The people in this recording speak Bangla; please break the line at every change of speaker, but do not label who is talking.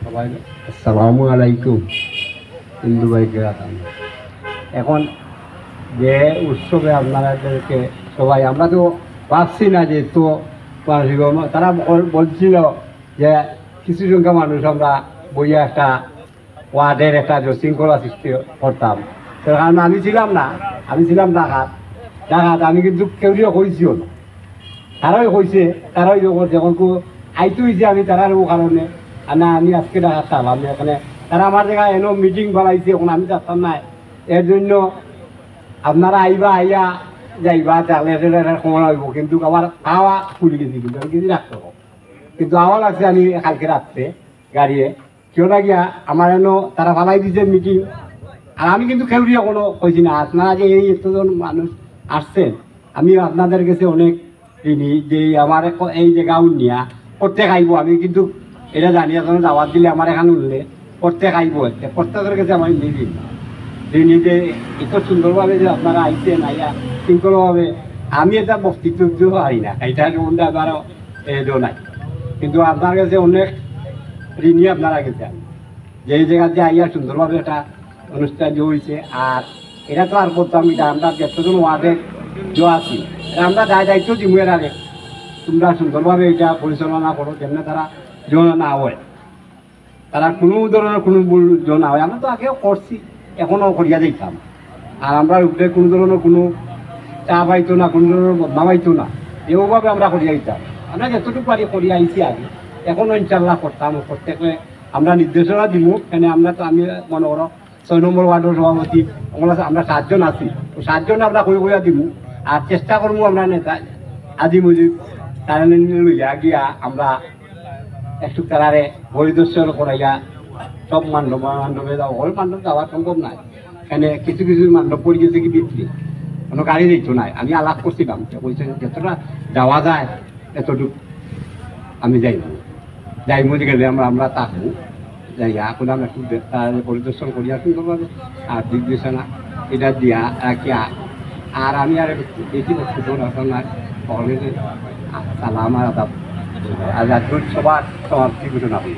সবাই আসসালামু আলাইকুম হিন্দু ভাইকে এখন যে উৎসবে আপনাদেরকে সবাই আমরা তো ভাবছি না যে তো তারা বলছিল যে কিছু সংখ্যা মানুষ আমরা বইয়া একটা ওয়ার্ডের একটা শৃঙ্খলা সৃষ্টি করতাম তার কারণ আমি ছিলাম না, আমি ছিলাম ঢাকাত আমি কিন্তু কেউরিও কইছিও না, তারাই কইছে তারাই যখন আইতে হয়েছে আমি তারার কারণে না আমি আজকে ঢাকাতাম আমি এখানে তারা আমার জায়গায় এনো মিটিং বানাইছে এখন আমি যাচ্তাম না এর জন্য আপনারা আইবা আইয়া যাইবা তাহলে সময় হইব কিন্তু আমার খাওয়া খুলে গেছি কিন্তু আমি কিছু রাখতে হবে কিন্তু আওয়া লাগছে আমি কালকে রাত্রে গাড়িয়ে কেউ না গিয়া আমার এনো তারা ভালাই দিছে মিটিং আর আমি কিন্তু কেউরিয়া কোনো কইছি না আপনারা যে এই এতজন মানুষ আসছেন আমি আপনাদের কাছে অনেক ঋণী যে আমার এই যে গাউন নিয়া প্রত্যেক আইব আমি কিন্তু এটা জানিয়ে যখন দাওয়াত দিলে আমার এখানে উঠলে প্রত্যেক আইব প্রত্যেকের কাছে আমার নিবি ঋণী যে এত সুন্দরভাবে যে আপনারা আইছেন আইয়া শৃঙ্খলভাবে আমি এটা বক্তৃত্ব দিতেও পারি না এটা মধ্যে আমারও এও নাই কিন্তু আপনার কাছে অনেক ঋণী আপনারা গেছে যে এই জায়গাতে আইয়া সুন্দরভাবে একটা অনুষ্ঠান যে হয়েছে আর এটা তো আর করতাম এটা আমরা যতজন ওয়ার্ডে যে আছি আমরা দায়িত্ব দিমু এর আগে তোমরা সুন্দরভাবে এটা পরিচালনা করো যেমন তারা জন না হয় তারা কোনো ধরনের কোনো ভুল জন না হয় আমরা তো আগেও করছি এখনও করিয়া দিতাম আর আমরা উপরে কোনো ধরনের কোনো চা পাইতো না কোনো ধরনের বদনা পাইতো না এভাবে আমরা করিয়া দিতাম আমরা যতটুকু পারি করিয়া আইছি আগে এখনও ইনশাল্লাহ করতাম প্রত্যেকে আমরা নির্দেশনা দিব এখানে আমরা তো আমি মনে করো 6 নম্বর ওয়ার্ডের সভাপতি আমরা 7 জন আছি 7 জন আমরা কইয়া দিব আর চেষ্টা করবো আমরা নেতা আজি মুজিব তারা লইয়া গিয়া আমরা একটু তারারে পরিদর্শন করাইয়া সব মান্ডবে যাওয়া হল মান্ডব যাওয়া সম্ভব নাই এখানে কিছু কিছু মান্ডব পড়ে গেছে কি বিক্রি কোনো গাড়ি দিত নাই আমি আলাপ করছিলাম বলছে যতটা যাওয়া যায় এতটুকু আমি যাইব গেলে আমরা থাকবো যাইয়া এখন আমরা একটু পরিদর্শন করিয়া সুন্দরভাবে আর নির্দেশনা এটা দিয়া রাখিয়া আর আমি আর বেশি বক্তব্য রাখতাম না সালাম আর আদাব আর সবার সমাপ্তি ঘোষণা করি।